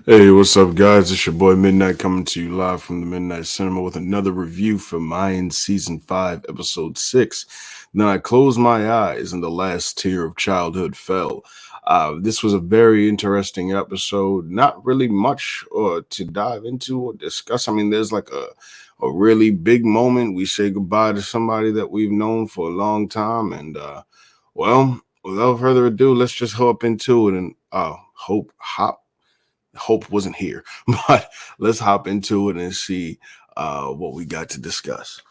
Hey, what's up, guys? It's your boy Midnight coming to you live from the Midnight Cinema with another review for Mayans Season 5, Episode 6. Then I closed my eyes and the last tear of childhood fell. This was a very interesting episode. Not really much to dive into or discuss. I mean, there's like a really big moment. We say goodbye to somebody that we've known for a long time. Well, without further ado, let's just hop into it and hope wasn't here, but let's hop into it and see what we got to discuss.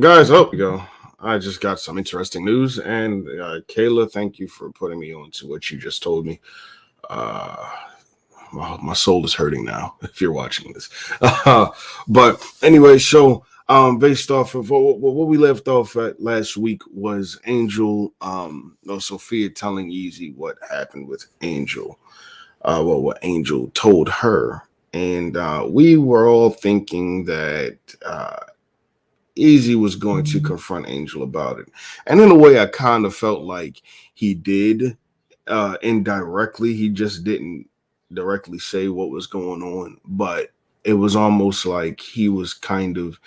Guys, oh, we go. I just got some interesting news, and Kayla, thank you for putting me on to what you just told me. Uh, my soul is hurting now if you're watching this. But anyway, so based off of what we left off at last week was Angel, Sophia telling Easy what happened with Angel. What Angel told her, and we were all thinking that Easy was going to confront Angel about it, and in a way, I kind of felt like he did indirectly. He just didn't directly say what was going on, but it was almost like he was kind of,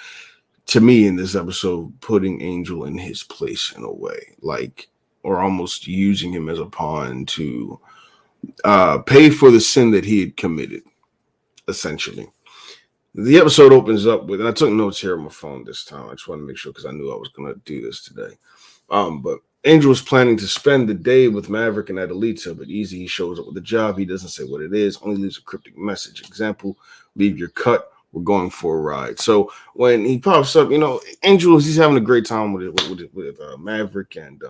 to me, in this episode, putting Angel in his place in a way, like, or almost using him as a pawn to pay for the sin that he had committed, essentially. The episode opens up with, and I took notes here on my phone this time. I just want to make sure because I knew I was going to do this today. But Angel was planning to spend the day with Maverick and Adelita, but Easy shows up with a job. He doesn't say what it is, only leaves a cryptic message. Example, leave your cut. We're going for a ride. So when he pops up, Angel, he's having a great time with Maverick, and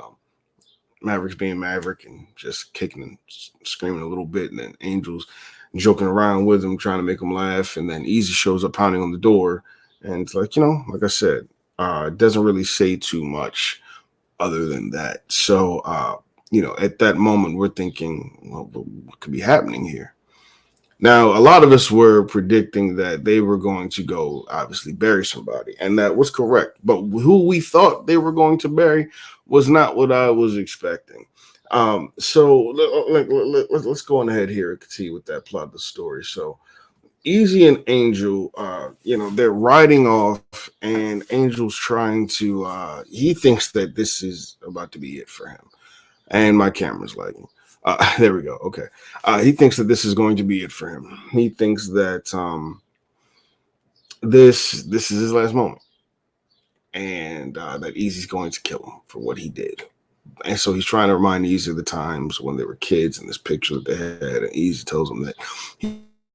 Maverick's being Maverick and just kicking and screaming a little bit, and then Angel's joking around with him, trying to make him laugh, and then Easy shows up pounding on the door, and it's like, like I said, it doesn't really say too much other than that. So, at that moment, we're thinking, well, what could be happening here? Now, a lot of us were predicting that they were going to go, obviously, bury somebody, and that was correct. But who we thought they were going to bury was not what I was expecting. So let's go on ahead here and continue with that plot of the story. So Easy and Angel, they're riding off, and Angel's trying to. He thinks that this is about to be it for him, and my camera's lagging. There we go. Okay. He thinks that this is going to be it for him. He thinks that this is his last moment, and that Easy's going to kill him for what he did. And so he's trying to remind Easy of the times when they were kids and this picture that they had. And Easy tells him that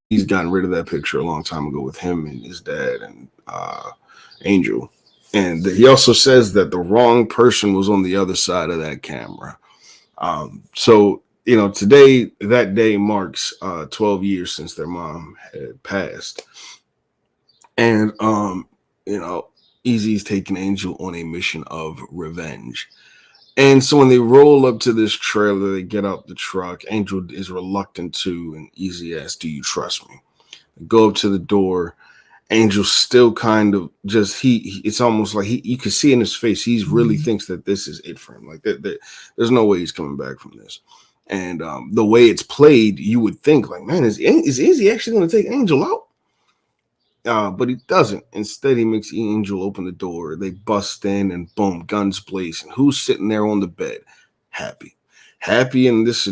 he's gotten rid of that picture a long time ago with him and his dad and Angel. And he also says that the wrong person was on the other side of that camera. Today, that day marks 12 years since their mom had passed. And, Easy's taking Angel on a mission of revenge. And so when they roll up to this trailer, they get out the truck. Angel is reluctant to, and Easy asks, "Do you trust me?" They go up to the door. Angel still kind of just it's almost like you can see in his face he really thinks that this is it for him. Like that there's no way he's coming back from this. And the way it's played, you would think like, man, is Easy actually going to take Angel out? But he doesn't. Instead, he makes Angel open the door. They bust in, and boom, guns blazing. Who's sitting there on the bed? Happy, and this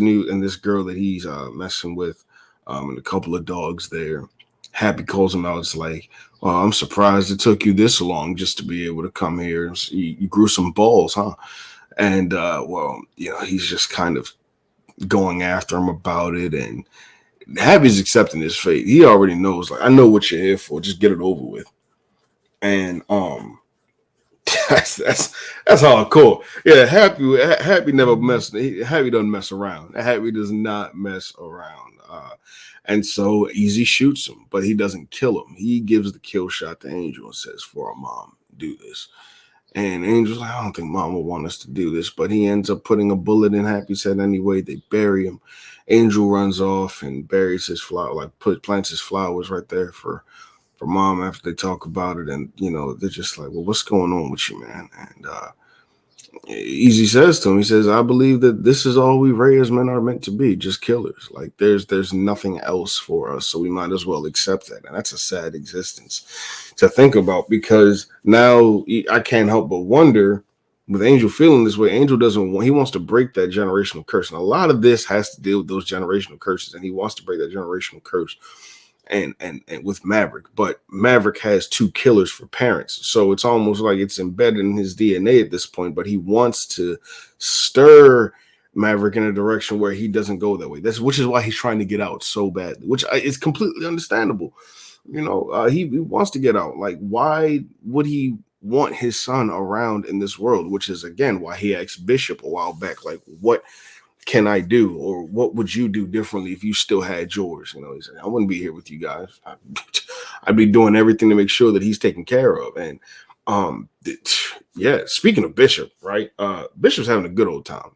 girl that he's messing with, and a couple of dogs there. Happy calls him out. It's like, I'm surprised it took you this long just to be able to come here. You grew some balls, huh? And he's just kind of going after him about it, and Happy's accepting his fate. He already knows, like, I know what you're here for. Just get it over with. And that's hardcore. Yeah, Happy never mess. Happy doesn't mess around. Happy does not mess around. And so Easy shoots him, but he doesn't kill him. He gives the kill shot to Angel and says, "For our mom, do this." And Angel's like, "I don't think Mom will want us to do this," but he ends up putting a bullet in Happy's head anyway. They bury him. Angel runs off and buries his flower, plants his flowers right there for Mom after they talk about it. And they're just like, "Well, what's going on with you, man?" And Easy says to him, he says, "I believe that this is all we Ray as men are meant to be, just killers. Like there's nothing else for us, so we might as well accept that." And that's a sad existence to think about, because now I can't help but wonder, with Angel feeling this way, Angel doesn't want, he wants to break that generational curse. And a lot of this has to deal with those generational curses, and he wants to break that generational curse and with Maverick. But Maverick has two killers for parents, so it's almost like it's embedded in his DNA at this point. But he wants to stir Maverick in a direction where he doesn't go that way. Which is why he's trying to get out so badly, which is completely understandable. He wants to get out. Like, why would he want his son around in this world? Which is again why he asked Bishop a while back, like, what can I do, or what would you do differently if you still had yours? He said, "I wouldn't be here with you guys. I'd be doing everything to make sure that he's taken care of." And yeah, speaking of Bishop, right? Bishop's having a good old time.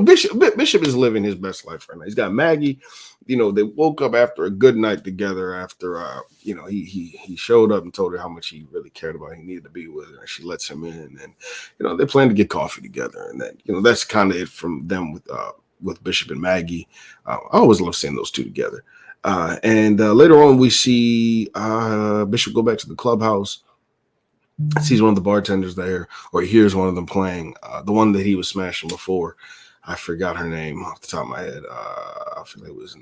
Bishop is living his best life right now. He's got Maggie. They woke up after a good night together. After he showed up and told her how much he really cared about her. He needed to be with her, and she lets him in. And they plan to get coffee together. And then that's kind of it from them with Bishop and Maggie. I always love seeing those two together. And later on, we see Bishop go back to the clubhouse, sees one of the bartenders there, or he hears one of them playing, the one that he was smashing before. I forgot her name off the top of my head. I feel like it was,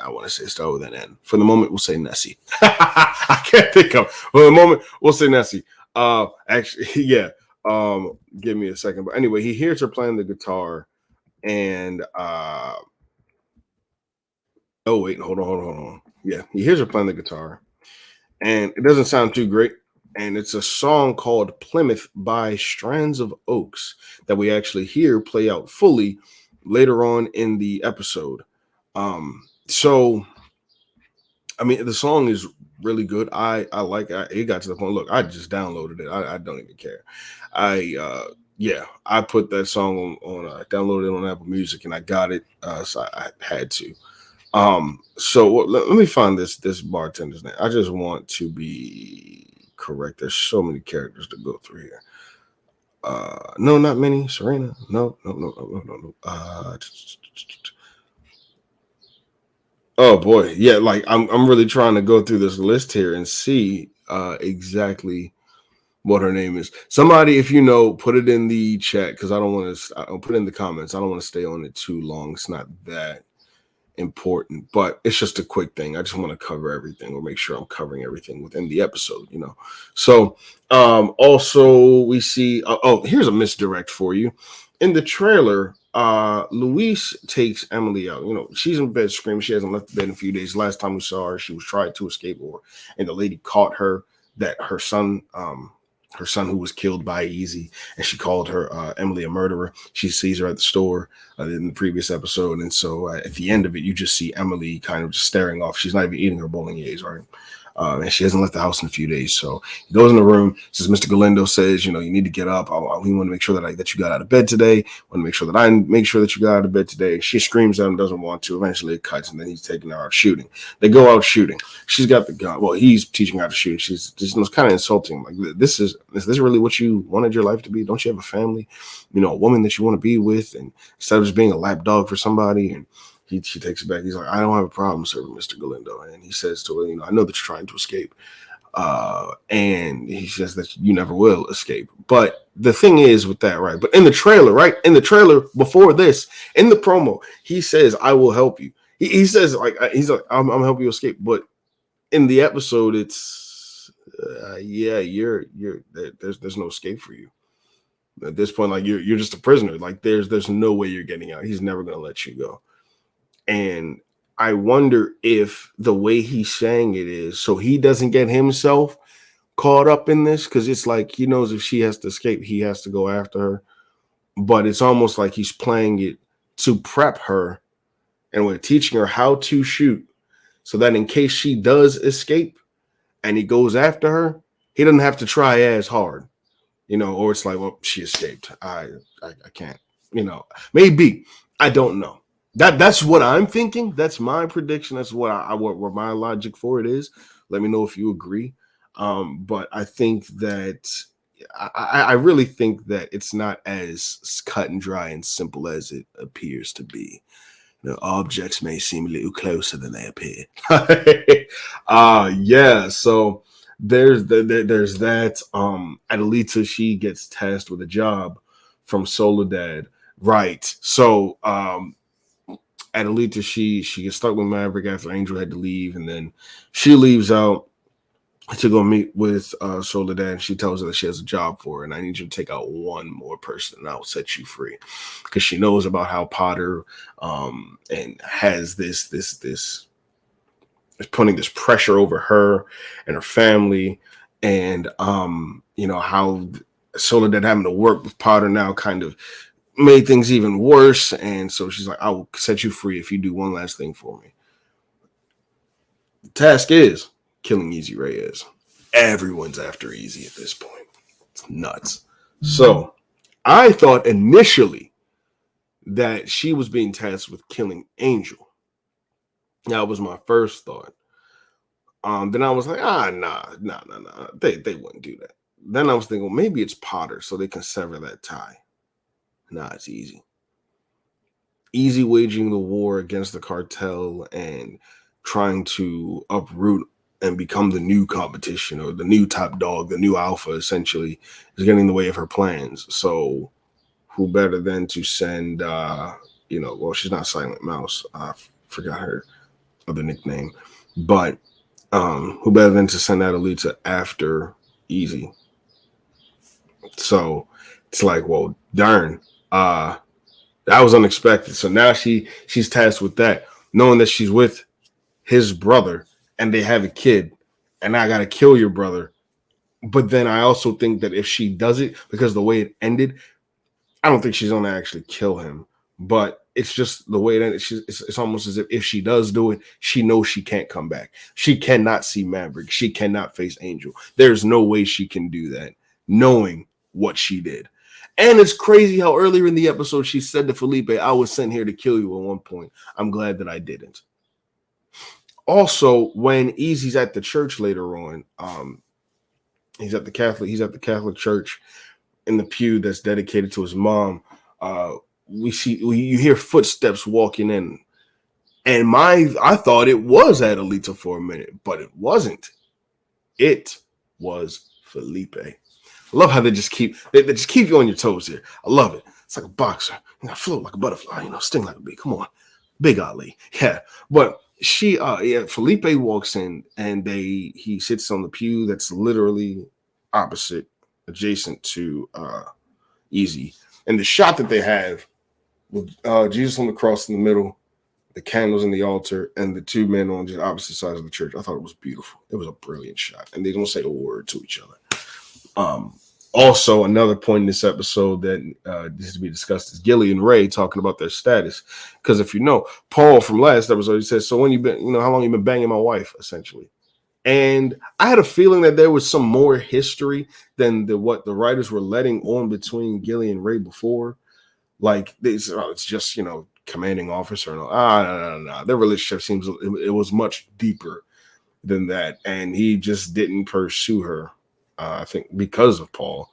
I want to say start with an N. For the moment, we'll say Nessie. I can't think of. For the moment, we'll say Nessie. Actually, yeah. Give me a second. But anyway, he hears her playing the guitar. And oh wait, hold on. Yeah, he hears her playing the guitar, and it doesn't sound too great. And it's a song called Plymouth by Strands of Oaks that we actually hear play out fully later on in the episode. So I mean, the song is really good. I like it. It got to the point. Look, I just downloaded it. I don't even care. I put that song on downloaded it on Apple Music, and I got it. So I had to. So let me find this bartender's name. I just want to be correct. There's so many characters to go through here. No, not many. Serena. No. Oh boy, yeah. Like I'm really trying to go through this list here and see exactly what her name is. Somebody, if you know, put it in the chat, because I don't want to. I'll put it in the comments. I don't want to stay on it too long. It's not that important, but it's just a quick thing. I just want to cover everything, or make sure I'm covering everything within the episode. So also we see. Here's a misdirect for you. In the trailer, Luis takes Emily out. She's in bed screaming. She hasn't left the bed in a few days. Last time we saw her, she was trying to escape, and the lady caught her. That her son who was killed by Easy, and she called her Emily a murderer. She sees her at the store in the previous episode, and so at the end of it, you just see Emily kind of just staring off. She's not even eating her bolognese, right? And she hasn't left the house in a few days. So he goes in the room, says, "Mr. Galindo says, you need to get up. We want to make sure that you got out of bed today. Want to make sure that I make sure that you got out of bed today." She screams at him, doesn't want to. Eventually it cuts, and then he's taking her out shooting. They go out shooting. She's got the gun. Well, he's teaching her how to shoot. She's just kind of insulting. Like, is this really what you wanted your life to be? Don't you have a family? A woman that you want to be with, and instead of just being a lapdog for somebody. And she takes it back. He's like, "I don't have a problem serving Mr. Galindo." And he says to her, "I know that you're trying to escape." And he says that you never will escape. But the thing is with that, right? But in the trailer, right? In the trailer before this, in the promo, he says, "I will help you." He says, he's like, I'm help you escape. But in the episode, it's there's no escape for you. At this point, like you're just a prisoner. Like there's no way you're getting out. He's never gonna let you go. And I wonder if the way he's saying it is so he doesn't get himself caught up in this because it's like he knows if she has to escape, he has to go after her. But it's almost like he's playing it to prep her and we're teaching her how to shoot so that in case she does escape and he goes after her, he doesn't have to try as hard, or it's like, well, she escaped. I can't, maybe. I don't know. That's what I'm thinking. That's my prediction. That's what what my logic for it is. Let me know if you agree. But I think that I really think that it's not as cut and dry and simple as it appears to be. Objects may seem a little closer than they appear. Yeah. So there's that. Adelita, she gets tasked with a job from Soledad. Right. So Adelita, she gets stuck with Maverick after Angel had to leave, and then she leaves out to go meet with Soledad, and she tells her that she has a job for her, and I need you to take out one more person, and I'll set you free, because she knows about how Potter and has this is putting this pressure over her and her family, and how Soledad having to work with Potter now kind of made things even worse, and so she's like, I will set you free if you do one last thing for me. The task is killing Easy Reyes. Everyone's after Easy at this point. It's nuts. So I thought initially that she was being tasked with killing Angel. That was my first thought. Then I was like, nah. They wouldn't do that. Then I was thinking, well, maybe it's Potter, so they can sever that tie. Nah, it's Easy. Easy waging the war against the cartel and trying to uproot and become the new competition or the new top dog, the new alpha, essentially, is getting in the way of her plans. So who better than to send, well, she's not Silent Mouse. I forgot her other nickname. But who better than to send Adelita after Easy? So it's like, well, darn. That was unexpected. So now she's tasked with that, knowing that she's with his brother and they have a kid, and I gotta kill your brother. But then I also think that if she does it, because the way it ended, I don't think she's gonna actually kill him. But it's just the way it ended. It's almost as if she does do it, she knows she can't come back. She cannot see Maverick. She cannot face Angel. There's no way she can do that, knowing what she did. And it's crazy how earlier in the episode she said to Felipe, I was sent here to kill you at one point. I'm glad that I didn't. Also, when Easy's at the church later on, he's at the Catholic church in the pew that's dedicated to his mom. You hear footsteps walking in, and I thought it was Adelita for a minute, but it wasn't. It was Felipe. I love how they just keep you on your toes here. I love it. It's like a boxer. Float like a butterfly, sting like a bee. Come on. Big Ali. Yeah. But Felipe walks in and he sits on the pew that's literally adjacent to Easy. And the shot that they have with Jesus on the cross in the middle, the candles in the altar, and the two men on just opposite sides of the church, I thought it was beautiful. It was a brilliant shot. And they don't say a word to each other. Also, another point in this episode that needs to be discussed is Gilly and Ray talking about their status. Because if you know, Paul from last episode, he says, so when you been, how long you been banging my wife, essentially. And I had a feeling that there was some more history than what the writers were letting on between Gilly and Ray before. Like, it's just, commanding officer. No. Their relationship seems, it was much deeper than that. And he just didn't pursue her. I think because of Paul.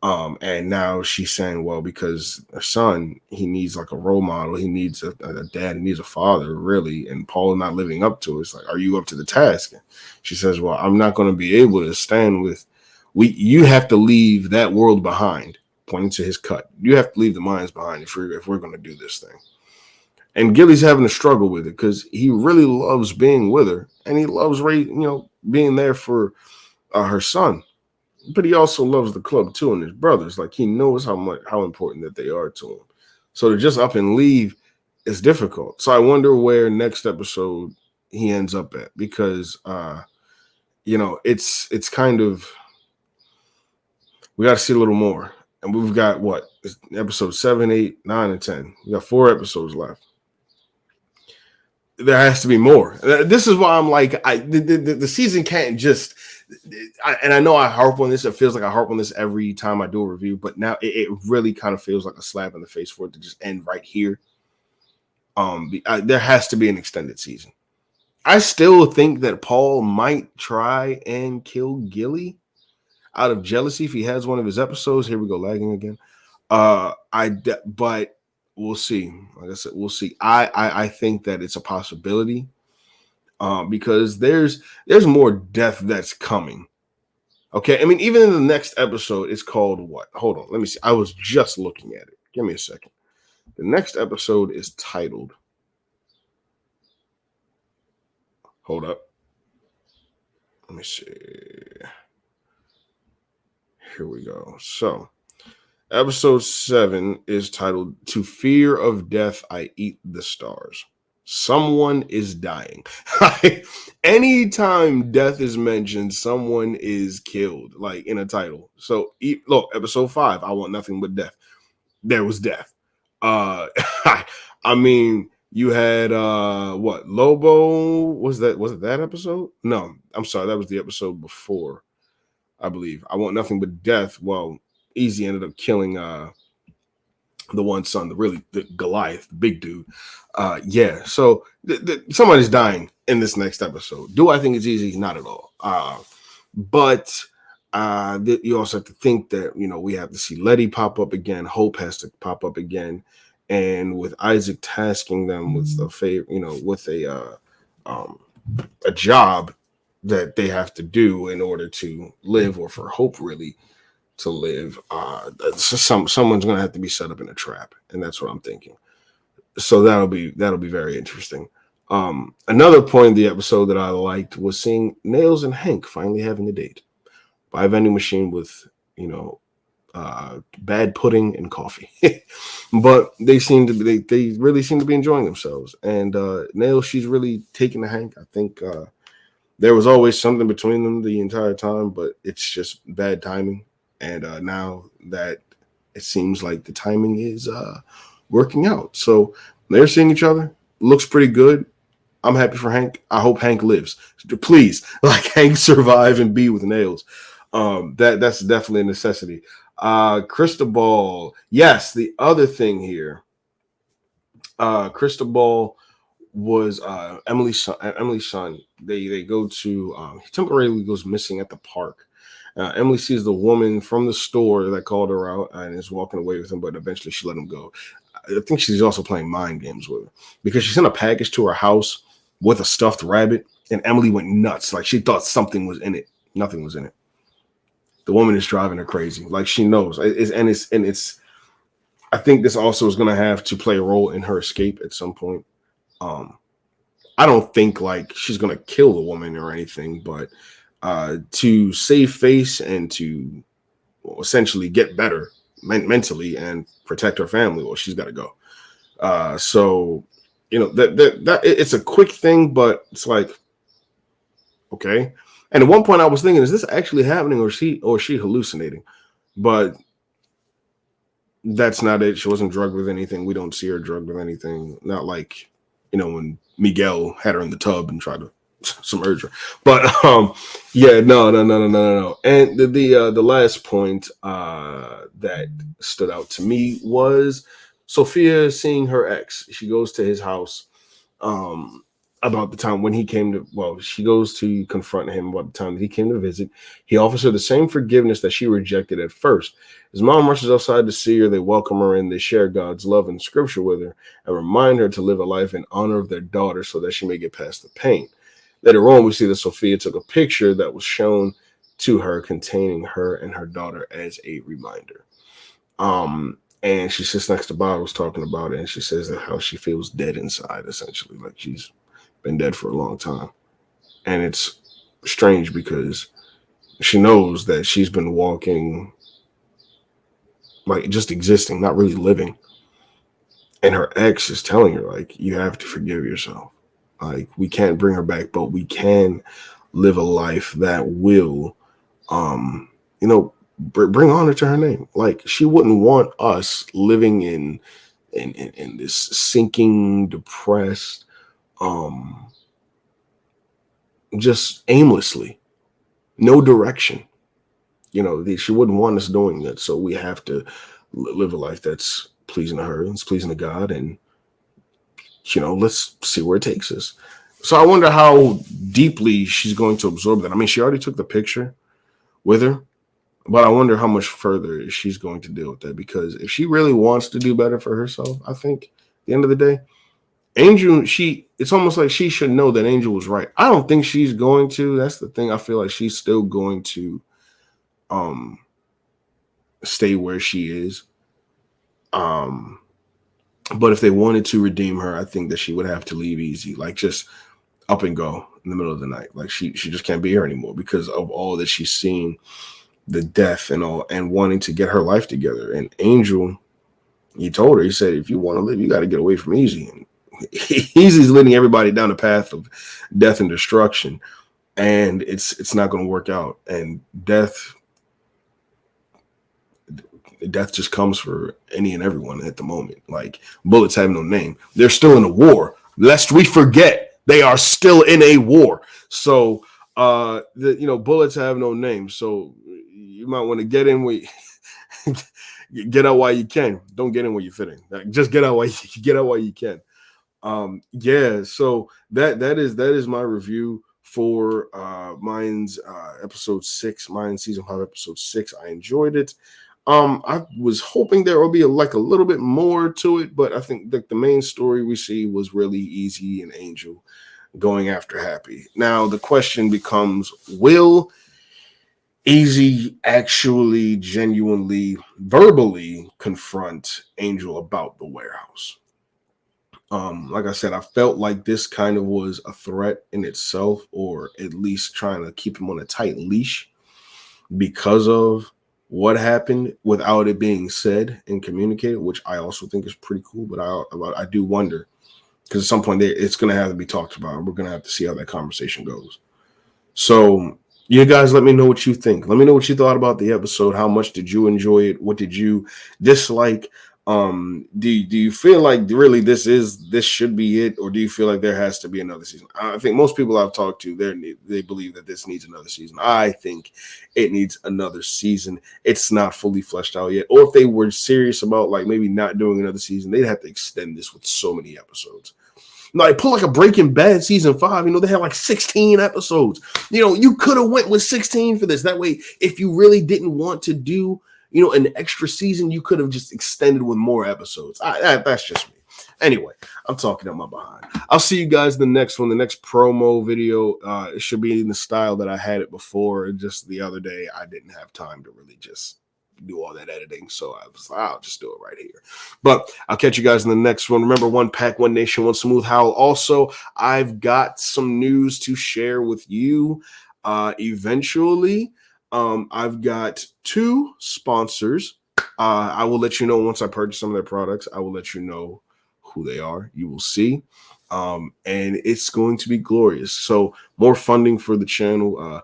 And now she's saying, well, because her son, he needs like a role model. He needs a dad. He needs a father, really. And Paul is not living up to it. It's like, are you up to the task? And she says, well, I'm not going to be able to stand with you have to leave that world behind, pointing to his cut. You have to leave the mines behind if we're going to do this thing. And Gilly's having a struggle with it because he really loves being with her. And he loves Ray, being there for her son. But he also loves the club too, and his brothers. Like, he knows how important that they are to him. So to just up and leave is difficult. So I wonder where next episode he ends up at, because it's kind of, we got to see a little more. And we've got what, episode 7, 8, 9, and 10. We got 4 episodes left. There has to be more. This is why I'm like, the season can't just. And I know I harp on this. It feels like I harp on this every time I do a review, but now it really kind of feels like a slap in the face for it to just end right here. There has to be an extended season. I still think that Paul might try and kill Gilly out of jealousy if he has one of his episodes. Here we go, lagging again. But we'll see. Like I said, we'll see. I think that it's a possibility, because there's more death that's coming. Okay, I mean, even in the next episode, it's called what? Hold on, let me see. I was just looking at it. Give me a second. The next episode is titled. Hold up. Let me see. Here we go. So, episode 7 is titled "To Fear of Death, I Eat the Stars." Someone is dying. Anytime death is mentioned, someone is killed, like in a title. So, look, episode 5, I want nothing but death. There was death. I mean, you had what, Lobo? Was it that episode? No, I'm sorry, that was the episode before, I believe. I want nothing but death. Well, Easy ended up killing the one son, the Goliath, the big dude. Yeah, so somebody's dying in this next episode. Do I think it's easy? Not at all. But you also have to think that, we have to see Letty pop up again. Hope has to pop up again. And with Isaac tasking them with the favor, with a job that they have to do in order to live, or for Hope really to live, someone's going to have to be set up in a trap, and that's what I'm thinking. So that'll be very interesting. Another point in the episode that I liked was seeing Nails and Hank finally having a date by a vending machine with bad pudding and coffee. But they really seem to be enjoying themselves. And Nails, she's really taking to Hank. I think there was always something between them the entire time, but it's just bad timing. And now that it seems like the timing is working out, so they're seeing each other. Looks pretty good. I'm happy for Hank. I hope Hank lives. Please, like, Hank survive and be with Nails. That's definitely a necessity. Cristobal. Yes, the other thing here. Cristobal was Emily's son. They go to he temporarily goes missing at the park. Emily sees the woman from the store that called her out and is walking away with him, but eventually she let him go. I think she's also playing mind games with her, because she sent a package to her house with a stuffed rabbit, and Emily went nuts. Like, she thought something was in it. Nothing was in it. The woman is driving her crazy. Like, she knows. It's. I think this also is going to have to play a role in her escape at some point. I don't think like she's going to kill the woman or anything, but to save face and to essentially get better mentally and protect her family, well, she's got to go. So, that it's a quick thing, but it's like, okay. And at one point I was thinking, is this actually happening, or is she hallucinating? But that's not it. She wasn't drugged with anything. We don't see her drugged with anything. Not like, when Miguel had her in the tub and tried to submerge her. But yeah, no. And the last point that stood out to me was Sophia seeing her ex. She goes to his house about the time when he came to, she goes to confront him about the time that he came to visit. He offers her the same forgiveness that she rejected at first. His mom rushes outside to see her. They welcome her in. They share God's love and scripture with her and remind her to live a life in honor of their daughter so that she may get past the pain. Later on, we see that Sophia took a picture that was shown to her containing her and her daughter as a reminder. And she sits next to Bottles talking about it, and she says that how she feels dead inside, essentially, like she's been dead for a long time. And it's strange because she knows that she's been walking, like, just existing, not really living. And her ex is telling her, like, you have to forgive yourself. Like, we can't bring her back, but we can live a life that will, bring honor to her name. Like, she wouldn't want us living in this sinking, depressed, just aimlessly, no direction. She wouldn't want us doing that. So we have to live a life that's pleasing to her and it's pleasing to God. And, let's see where it takes us. So I wonder how deeply she's going to absorb that. I mean, she already took the picture with her, but I wonder how much further she's going to deal with that. Because if she really wants to do better for herself, I think at the end of the day, Angel, it's almost like she should know that Angel was right. I don't think she's going to. That's the thing. I feel like she's still going to stay where she is. But if they wanted to redeem her, I think that she would have to leave easy, like just up and go in the middle of the night. Like she just can't be here anymore because of all that she's seen, the death and all, and wanting to get her life together. And Angel, he told her, he said, if you want to live, you got to get away from Easy. And Easy's leading everybody down the path of death and destruction, and it's not going to work out. And death just comes for any and everyone at the moment. Like, bullets have no name. They're still in a war. Lest we forget, they are still in a war. So, bullets have no name. So you might want to get in where get out while you can. Don't get in where you're fitting. Like, just get out while you can. So that is my review for Mayans episode 6, Mayans season 5 episode 6. I enjoyed it. I was hoping there will be a little bit more to it, but I think that the main story we see was really Easy and Angel going after Happy. Now the question becomes, will Easy actually genuinely verbally confront Angel about the warehouse? Like I said, I felt like this kind of was a threat in itself, or at least trying to keep him on a tight leash because of what happened without it being said and communicated, which I also think is pretty cool. But I do wonder, because at some point it's going to have to be talked about. We're going to have to see how that conversation goes. So you guys, let me know what you think. Let me know what you thought about the episode. How much did you enjoy it? What did you dislike? Do you feel like really this should be it, or do you feel like there has to be another season? I think most people I've talked to, they believe that this needs another season. I think it needs another season. It's not fully fleshed out yet. Or if they were serious about maybe not doing another season, they'd have to extend this with so many episodes. Like, pull a Breaking Bad season 5. They had 16 episodes. You could have went with 16 for this. That way, if you really didn't want to do an extra season, you could have just extended with more episodes. That's just me. Anyway, I'm talking out my behind. I'll see you guys in the next one. The next promo video, it should be in the style that I had it before. Just the other day, I didn't have time to really just do all that editing, so I was like, I'll just do it right here. But I'll catch you guys in the next one. Remember, one pack, one nation, one smooth howl. Also, I've got some news to share with you eventually. I've got 2 sponsors. I will let you know once I purchase some of their products. I will let you know who they are. You will see. And it's going to be glorious. So more funding for the channel,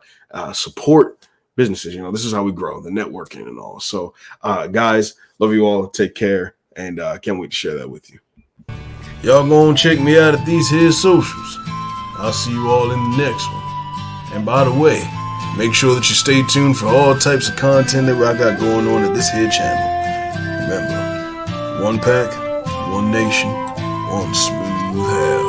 support businesses. This is how we grow, the networking and all. So guys, love you all. Take care. And can't wait to share that with you. Y'all gonna check me out at these here socials. I'll see you all in the next one. And by the way, make sure that you stay tuned for all types of content that I got going on at this here channel. Remember, one pack, one nation, one smooth hair.